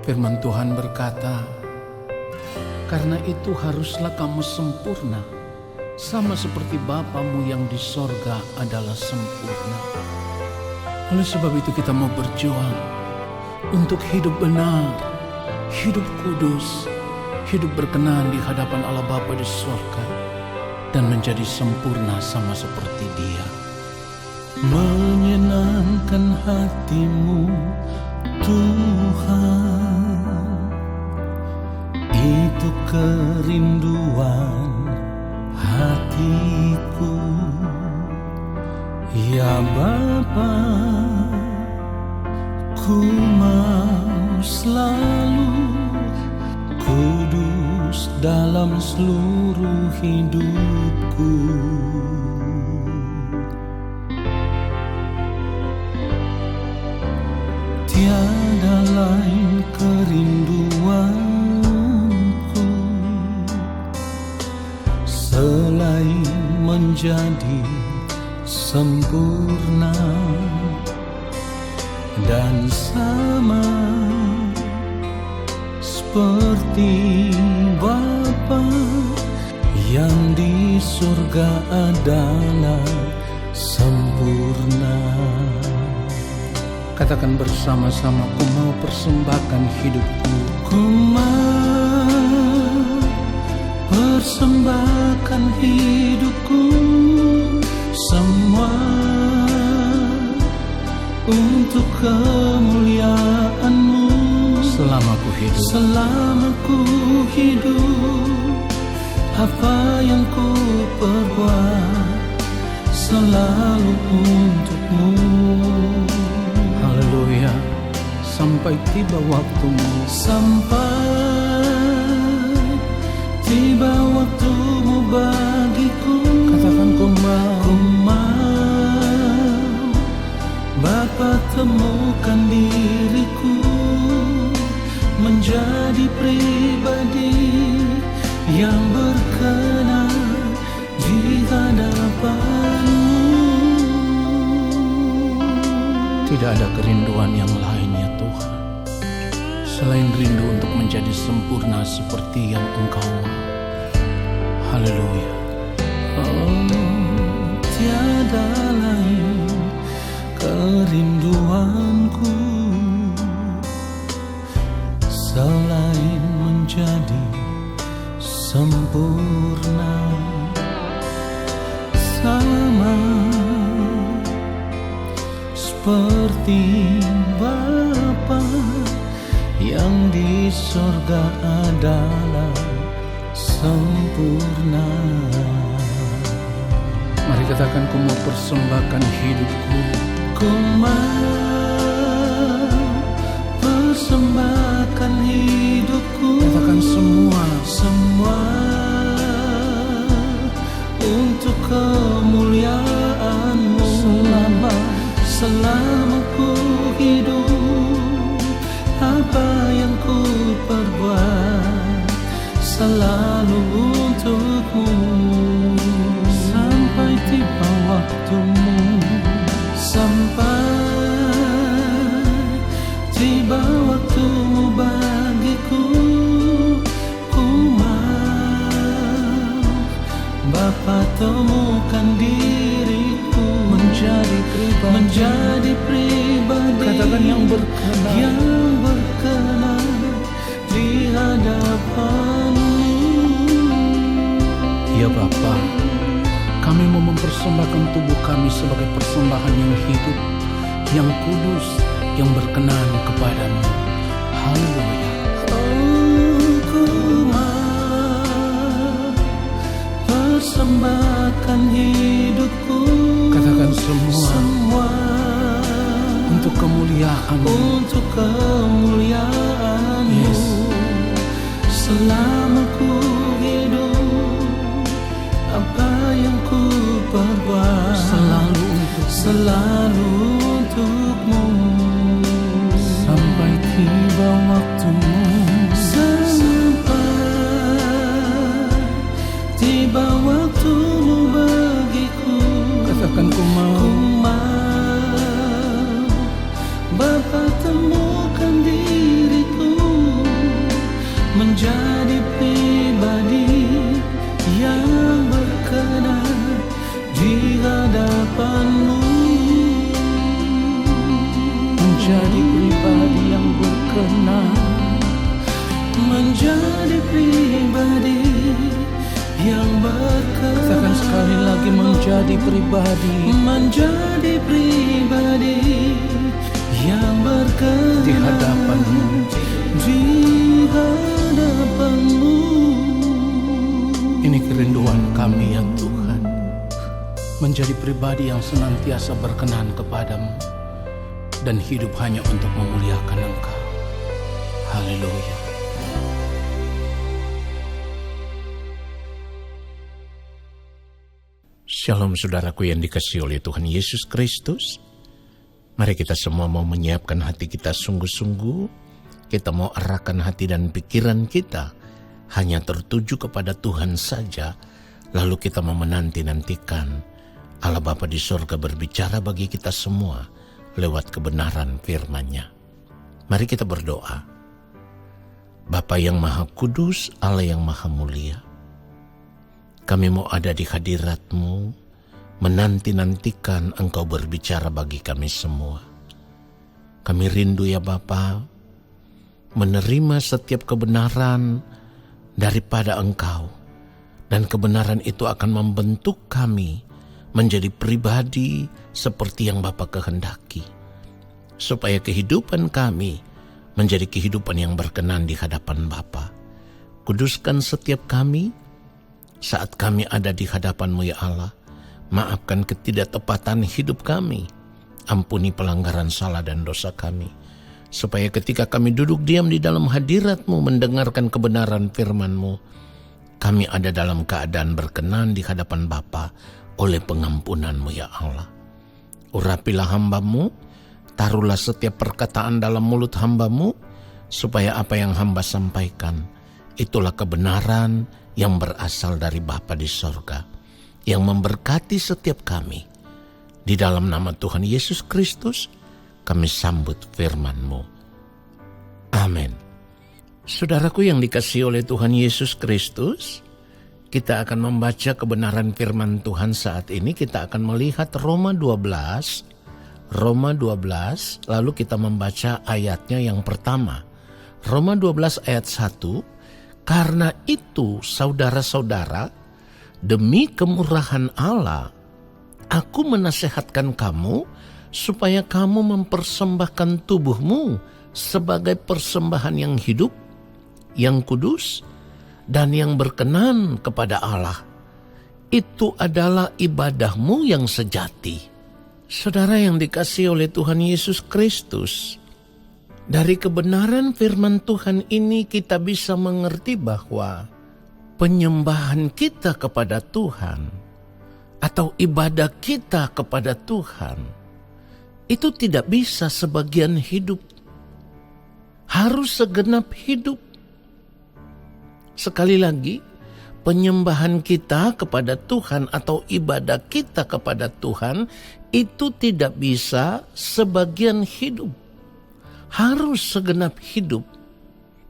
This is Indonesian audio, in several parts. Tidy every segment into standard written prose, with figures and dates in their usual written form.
Firman Tuhan berkata, karena itu haruslah kamu sempurna, sama seperti Bapamu yang di sorga adalah sempurna. Oleh sebab itu kita mau berjuang untuk hidup benar, hidup kudus, hidup berkenan di hadapan Allah Bapa di sorga, dan menjadi sempurna sama seperti Dia. Menyenangkan hatimu Tuhan, itu kerinduan hatiku. Ya Bapa, ku mau selalu kudus dalam seluruh hidupku. Tiada lain kerinduanku selain menjadi sempurna dan sama seperti Bapa yang di surga adalah sempurna. Katakan bersama-sama, ku mau persembahkan hidupku. Ku mau persembahkan hidupku semua untuk kemuliaan-Mu. Selama ku hidup, apa yang ku perbuat selalu untuk-Mu. Haleluya. Sampai tiba waktumu, sampai tiba waktumu bagiku. Katakan ku mau, Bapa temukan diriku menjadi pribadi yang berkenan di hadapan-Mu. Tidak ada kerinduan yang lain ya Tuhan, selain rindu untuk menjadi sempurna seperti yang Engkau mau. Haleluya. Oh, tiada lain kerinduanku selain menjadi sempurna sama seperti Bapa yang di sorga adalah sempurna. Mari katakan, ku mau persembahkan hidupku. Ku mau persembahkan hidupku. Katakan semua untuk kemuliaan-Mu. Selama ku hidup, apa yang ku perbuat selalu untuk-Mu. Sampai tiba waktumu, sampai tiba waktumu bagiku. Ku mau, Bapa temukan diriku menjadi pribadi katakan yang berkenan di hadapan-Mu. Ya Bapa, kami mau mempersembahkan tubuh kami sebagai persembahan yang hidup, yang kudus, yang berkenan kepadamu. Haleluya. Oh, ku mau persembahkan hidupku. Katakan semua untuk kemuliaan-Mu. Yes. Selama ku hidup, apa yang ku perbuat selalu untuk-Mu. Sampai tiba waktumu, sampai tiba waktumu bagiku. Katakan ku mau, Bapa temukan diriku sempurna, menjadi pribadi yang berkenan. Katakan sekali lagi, menjadi pribadi yang berkenan di hadapan-Mu, Ini kerinduan kami ya Tuhan, menjadi pribadi yang senantiasa berkenan kepadamu dan hidup hanya untuk memuliakan Engkau. Haleluya. Shalom saudaraku yang dikasihi oleh Tuhan Yesus Kristus. Mari kita semua mau menyiapkan hati kita sungguh-sungguh. Kita mau arahkan hati dan pikiran kita hanya tertuju kepada Tuhan saja. Lalu kita mau menanti-nantikan Allah Bapa di sorga berbicara bagi kita semua lewat kebenaran firman-Nya. Mari kita berdoa. Bapa yang Maha Kudus, Allah yang Maha Mulia, kami mau ada di hadirat-Mu, menanti-nantikan Engkau berbicara bagi kami semua. Kami rindu ya Bapa, menerima setiap kebenaran daripada Engkau. Dan kebenaran itu akan membentuk kami menjadi pribadi seperti yang Bapa kehendaki. Supaya kehidupan kami menjadi kehidupan yang berkenan di hadapan Bapa. Kuduskan setiap kami saat kami ada di hadapan-Mu ya Allah. Maafkan ketidaktepatan hidup kami. Ampuni pelanggaran salah dan dosa kami. Supaya ketika kami duduk diam di dalam hadirat-Mu mendengarkan kebenaran firman-Mu, kami ada dalam keadaan berkenan di hadapan Bapa oleh pengampunan-Mu ya Allah. Urapilah hamba-Mu, taruhlah setiap perkataan dalam mulut hamba-Mu, supaya apa yang hamba sampaikan, itulah kebenaran yang berasal dari Bapa di sorga, yang memberkati setiap kami. Di dalam nama Tuhan Yesus Kristus, kami sambut firman-Mu. Amin. Saudaraku yang dikasihi oleh Tuhan Yesus Kristus, kita akan membaca kebenaran firman Tuhan saat ini. Kita akan melihat Roma 12, lalu kita membaca ayatnya yang pertama. Roma 12 ayat 1, karena itu saudara-saudara, demi kemurahan Allah, aku menasehatkan kamu supaya kamu mempersembahkan tubuhmu sebagai persembahan yang hidup, yang kudus, dan yang berkenan kepada Allah. Itu adalah ibadahmu yang sejati. Saudara yang dikasihi oleh Tuhan Yesus Kristus, dari kebenaran firman Tuhan ini kita bisa mengerti bahwa penyembahan kita kepada Tuhan atau ibadah kita kepada Tuhan itu tidak bisa sebagian hidup, harus segenap hidup. Sekali lagi, penyembahan kita kepada Tuhan atau ibadah kita kepada Tuhan itu tidak bisa sebagian hidup, harus segenap hidup.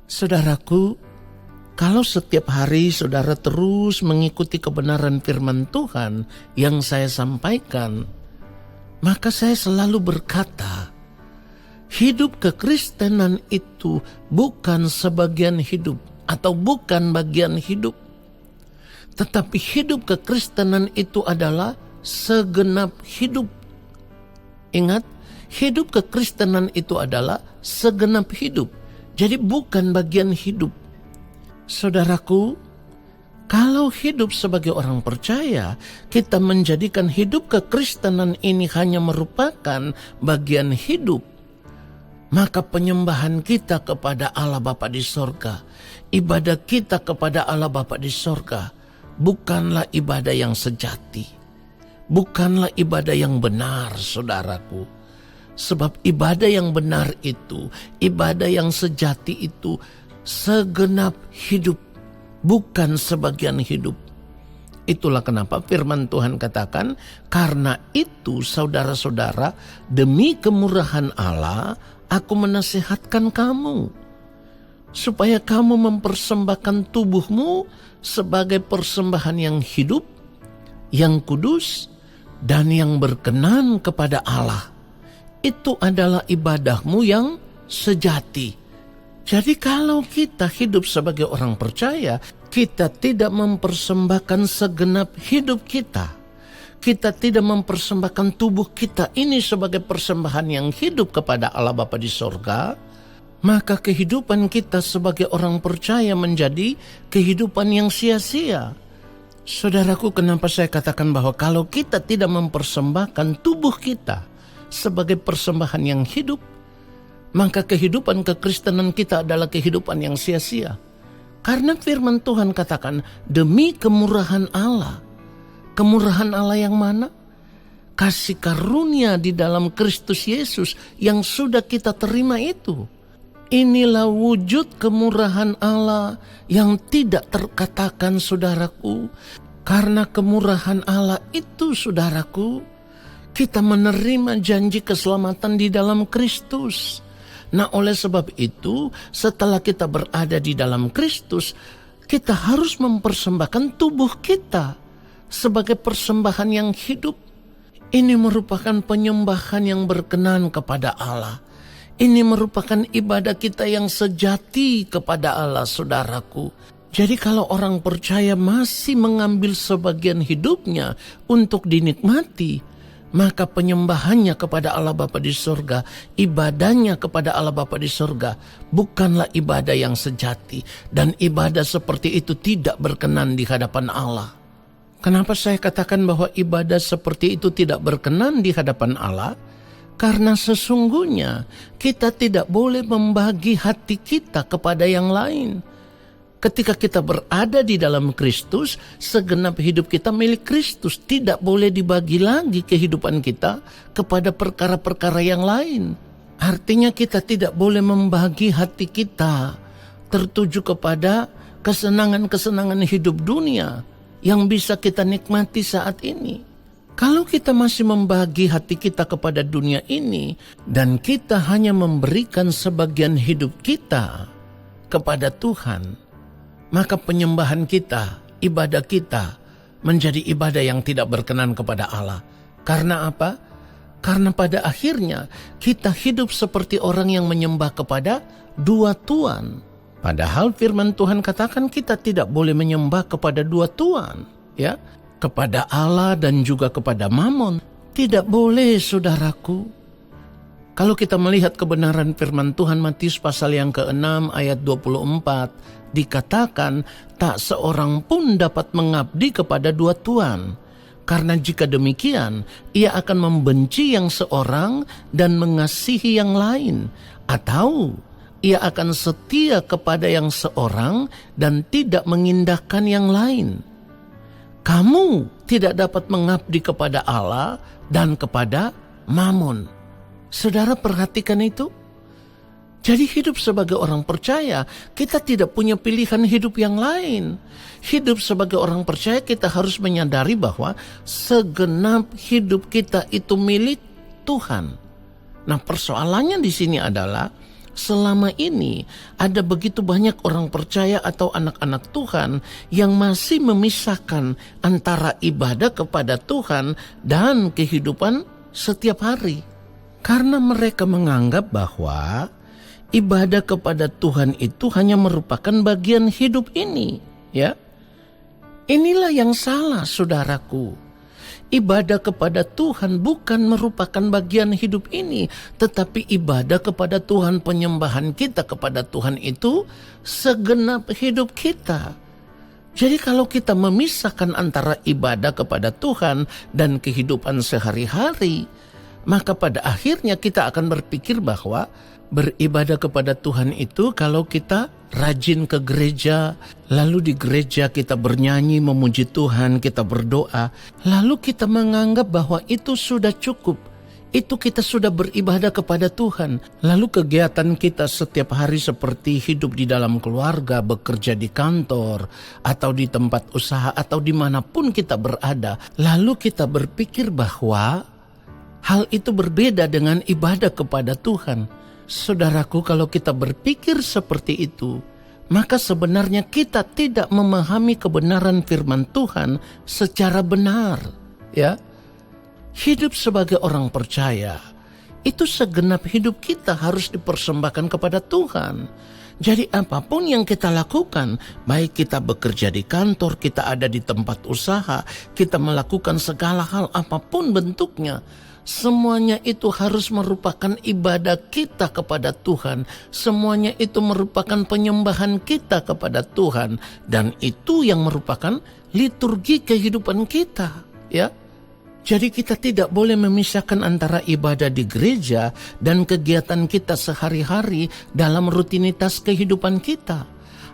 Saudaraku, kalau setiap hari saudara terus mengikuti kebenaran firman Tuhan yang saya sampaikan, maka saya selalu berkata, hidup kekristenan itu bukan sebagian hidup atau bukan bagian hidup. Tetapi hidup kekristenan itu adalah segenap hidup. Ingat, hidup kekristenan itu adalah segenap hidup. Jadi bukan bagian hidup. Saudaraku, kalau hidup sebagai orang percaya, kita menjadikan hidup kekristenan ini hanya merupakan bagian hidup, maka penyembahan kita kepada Allah Bapa di sorga, ibadah kita kepada Allah Bapa di sorga, bukanlah ibadah yang sejati, bukanlah ibadah yang benar, saudaraku. Sebab ibadah yang benar itu, ibadah yang sejati itu, segenap hidup, bukan sebagian hidup. Itulah kenapa firman Tuhan katakan, karena itu saudara-saudara, demi kemurahan Allah, aku menasihatkan kamu, supaya kamu mempersembahkan tubuhmu sebagai persembahan yang hidup, yang kudus, dan yang berkenan kepada Allah. Itu adalah ibadahmu yang sejati. Jadi kalau kita hidup sebagai orang percaya, kita tidak mempersembahkan segenap hidup kita. Kita tidak mempersembahkan tubuh kita ini sebagai persembahan yang hidup kepada Allah Bapa di sorga, maka kehidupan kita sebagai orang percaya menjadi kehidupan yang sia-sia. Saudaraku, kenapa saya katakan bahwa kalau kita tidak mempersembahkan tubuh kita sebagai persembahan yang hidup, maka kehidupan kekristenan kita adalah kehidupan yang sia-sia. Karena firman Tuhan katakan, demi kemurahan Allah. Kemurahan Allah yang mana? Kasih karunia di dalam Kristus Yesus yang sudah kita terima itu. Inilah wujud kemurahan Allah yang tidak terkatakan, saudaraku. Karena kemurahan Allah itu, saudaraku, kita menerima janji keselamatan di dalam Kristus. Nah, oleh sebab itu, setelah kita berada di dalam Kristus, kita harus mempersembahkan tubuh kita sebagai persembahan yang hidup. Ini merupakan penyembahan yang berkenan kepada Allah. Ini merupakan ibadah kita yang sejati kepada Allah, saudaraku. Jadi kalau orang percaya masih mengambil sebagian hidupnya untuk dinikmati, maka penyembahannya kepada Allah Bapa di sorga, ibadahnya kepada Allah Bapa di sorga, bukanlah ibadah yang sejati. Dan ibadah seperti itu tidak berkenan di hadapan Allah. Kenapa saya katakan bahwa ibadah seperti itu tidak berkenan di hadapan Allah? Karena sesungguhnya kita tidak boleh membagi hati kita kepada yang lain. Ketika kita berada di dalam Kristus, segenap hidup kita milik Kristus. Tidak boleh dibagi lagi kehidupan kita kepada perkara-perkara yang lain. Artinya kita tidak boleh membagi hati kita tertuju kepada kesenangan-kesenangan hidup dunia yang bisa kita nikmati saat ini. Kalau kita masih membagi hati kita kepada dunia ini dan kita hanya memberikan sebagian hidup kita kepada Tuhan, maka penyembahan kita, ibadah kita menjadi ibadah yang tidak berkenan kepada Allah. Karena apa? Karena pada akhirnya kita hidup seperti orang yang menyembah kepada dua tuan. Padahal firman Tuhan katakan kita tidak boleh menyembah kepada dua tuan, ya, kepada Allah dan juga kepada Mammon. Tidak boleh, saudaraku. Kalau kita melihat kebenaran firman Tuhan Matius pasal yang ke-6 ayat 24, dikatakan tak seorang pun dapat mengabdi kepada dua tuan. Karena jika demikian, ia akan membenci yang seorang dan mengasihi yang lain. Atau ia akan setia kepada yang seorang dan tidak mengindahkan yang lain. Kamu tidak dapat mengabdi kepada Allah dan kepada Mammon. Saudara, perhatikan itu. Jadi hidup sebagai orang percaya, kita tidak punya pilihan hidup yang lain. Hidup sebagai orang percaya, kita harus menyadari bahwa segenap hidup kita itu milik Tuhan. Nah, persoalannya di sini adalah selama ini ada begitu banyak orang percaya atau anak-anak Tuhan yang masih memisahkan antara ibadah kepada Tuhan dan kehidupan setiap hari. Karena mereka menganggap bahwa ibadah kepada Tuhan itu hanya merupakan bagian hidup ini, ya. Inilah yang salah, saudaraku. Ibadah kepada Tuhan bukan merupakan bagian hidup ini, tetapi ibadah kepada Tuhan, penyembahan kita kepada Tuhan itu segenap hidup kita. Jadi kalau kita memisahkan antara ibadah kepada Tuhan dan kehidupan sehari-hari, maka pada akhirnya kita akan berpikir bahwa beribadah kepada Tuhan itu kalau kita rajin ke gereja, lalu di gereja kita bernyanyi memuji Tuhan, kita berdoa, lalu kita menganggap bahwa itu sudah cukup. Itu kita sudah beribadah kepada Tuhan. Lalu kegiatan kita setiap hari seperti hidup di dalam keluarga, bekerja di kantor, atau di tempat usaha, atau dimanapun kita berada. Lalu kita berpikir bahwa hal itu berbeda dengan ibadah kepada Tuhan. Saudaraku, kalau kita berpikir seperti itu, maka sebenarnya kita tidak memahami kebenaran firman Tuhan secara benar, ya. Hidup sebagai orang percaya, itu segenap hidup kita harus dipersembahkan kepada Tuhan. Jadi apapun yang kita lakukan, baik kita bekerja di kantor, kita ada di tempat usaha, kita melakukan segala hal apapun bentuknya, semuanya itu harus merupakan ibadah kita kepada Tuhan. Semuanya itu merupakan penyembahan kita kepada Tuhan. Dan itu yang merupakan liturgi kehidupan kita, ya. Jadi kita tidak boleh memisahkan antara ibadah di gereja dan kegiatan kita sehari-hari dalam rutinitas kehidupan kita.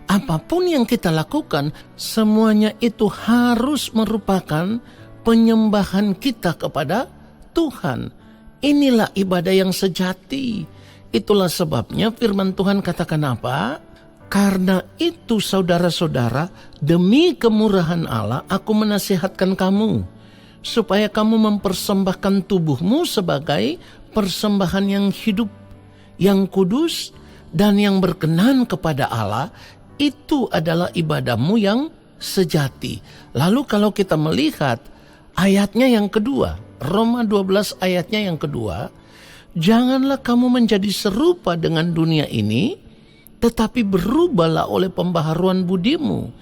Apapun yang kita lakukan, semuanya itu harus merupakan penyembahan kita kepada Tuhan. Inilah ibadah yang sejati. Itulah sebabnya firman Tuhan katakan apa? Karena itu saudara-saudara, demi kemurahan Allah aku menasihatkan kamu, supaya kamu mempersembahkan tubuhmu sebagai persembahan yang hidup, yang kudus, dan yang berkenan kepada Allah. Itu adalah ibadahmu yang sejati. Lalu kalau kita melihat ayatnya yang kedua, Roma 12 ayatnya yang kedua, janganlah kamu menjadi serupa dengan dunia ini, tetapi berubahlah oleh pembaharuan budimu,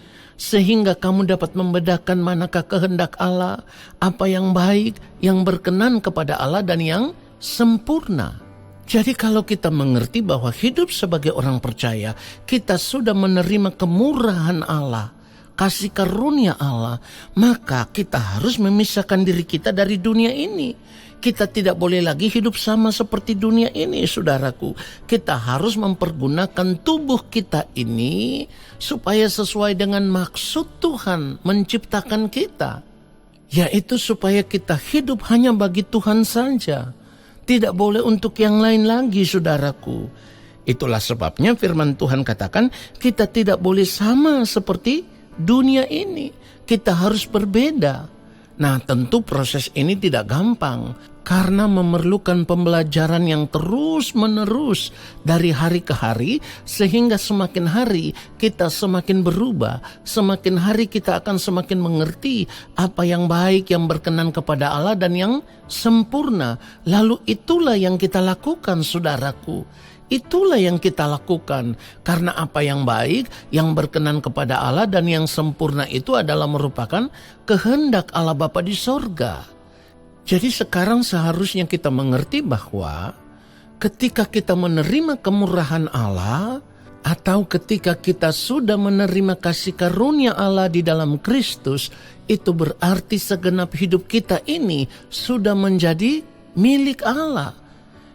sehingga kamu dapat membedakan manakah kehendak Allah, apa yang baik, yang berkenan kepada Allah, dan yang sempurna. Jadi kalau kita mengerti bahwa hidup sebagai orang percaya, kita sudah menerima kemurahan Allah, kasih karunia Allah, maka kita harus memisahkan diri kita dari dunia ini. Kita tidak boleh lagi hidup sama seperti dunia ini, saudaraku. Kita harus mempergunakan tubuh kita ini supaya sesuai dengan maksud Tuhan menciptakan kita, yaitu supaya kita hidup hanya bagi Tuhan saja. Tidak boleh untuk yang lain lagi, saudaraku. Itulah sebabnya firman Tuhan katakan kita tidak boleh sama seperti dunia ini. Kita harus berbeda. Nah, tentu proses ini tidak gampang karena memerlukan pembelajaran yang terus-menerus dari hari ke hari, sehingga semakin hari kita semakin berubah, semakin hari kita akan semakin mengerti apa yang baik, yang berkenan kepada Allah, dan yang sempurna. Lalu itulah yang kita lakukan, saudaraku. Itulah yang kita lakukan, karena apa yang baik, yang berkenan kepada Allah, dan yang sempurna itu adalah merupakan kehendak Allah Bapa di sorga. Jadi sekarang seharusnya kita mengerti bahwa ketika kita menerima kemurahan Allah, atau ketika kita sudah menerima kasih karunia Allah di dalam Kristus, itu berarti segenap hidup kita ini sudah menjadi milik Allah.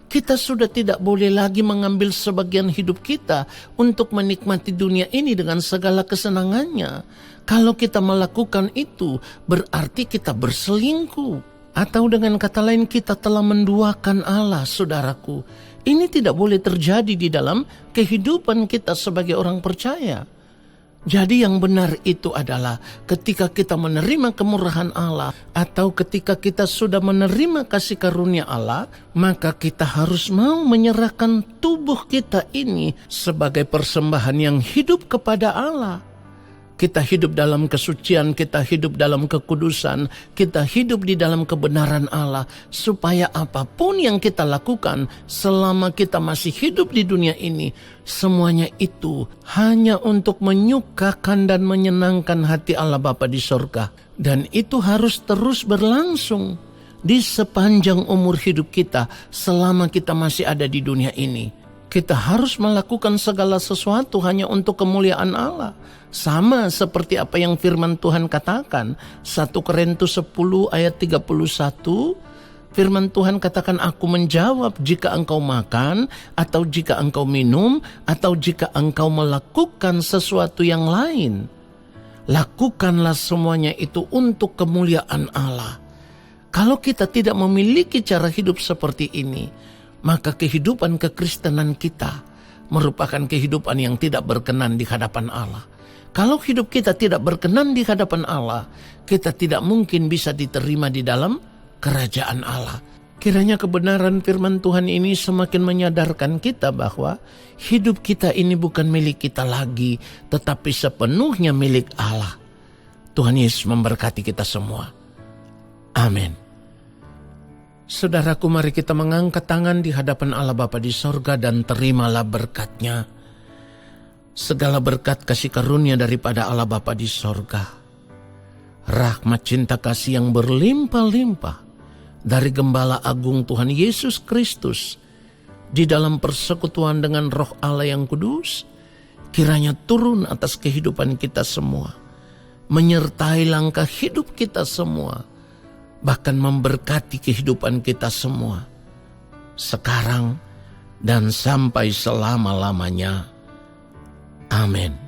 Kita sudah tidak boleh lagi mengambil sebagian hidup kita untuk menikmati dunia ini dengan segala kesenangannya. Kalau kita melakukan itu, berarti kita berselingkuh. Atau dengan kata lain, kita telah menduakan Allah, saudaraku. Ini tidak boleh terjadi di dalam kehidupan kita sebagai orang percaya. Jadi yang benar itu adalah ketika kita menerima kemurahan Allah, atau ketika kita sudah menerima kasih karunia Allah, maka kita harus mau menyerahkan tubuh kita ini sebagai persembahan yang hidup kepada Allah. Kita hidup dalam kesucian, kita hidup dalam kekudusan, kita hidup di dalam kebenaran Allah, supaya apapun yang kita lakukan selama kita masih hidup di dunia ini, semuanya itu hanya untuk menyukakan dan menyenangkan hati Allah Bapa di sorga. Dan itu harus terus berlangsung di sepanjang umur hidup kita selama kita masih ada di dunia ini. Kita harus melakukan segala sesuatu hanya untuk kemuliaan Allah. Sama seperti apa yang firman Tuhan katakan, 1 Korintus 10 ayat 31, firman Tuhan katakan, aku menjawab, jika engkau makan, atau jika engkau minum, atau jika engkau melakukan sesuatu yang lain, lakukanlah semuanya itu untuk kemuliaan Allah. Kalau kita tidak memiliki cara hidup seperti ini, maka kehidupan kekristenan kita merupakan kehidupan yang tidak berkenan di hadapan Allah. Kalau hidup kita tidak berkenan di hadapan Allah, kita tidak mungkin bisa diterima di dalam kerajaan Allah. Kiranya kebenaran firman Tuhan ini semakin menyadarkan kita bahwa hidup kita ini bukan milik kita lagi, tetapi sepenuhnya milik Allah. Tuhan Yesus memberkati kita semua. Amin. Saudaraku, mari kita mengangkat tangan di hadapan Allah Bapa di sorga dan terimalah berkat-Nya. segala berkat kasih karunia daripada Allah Bapa di sorga, rahmat cinta kasih yang berlimpah-limpah dari Gembala Agung Tuhan Yesus Kristus di dalam persekutuan dengan Roh Allah yang kudus, kiranya turun atas kehidupan kita semua, menyertai langkah hidup kita semua, bahkan memberkati kehidupan kita semua, sekarang dan sampai selama-lamanya. Amin.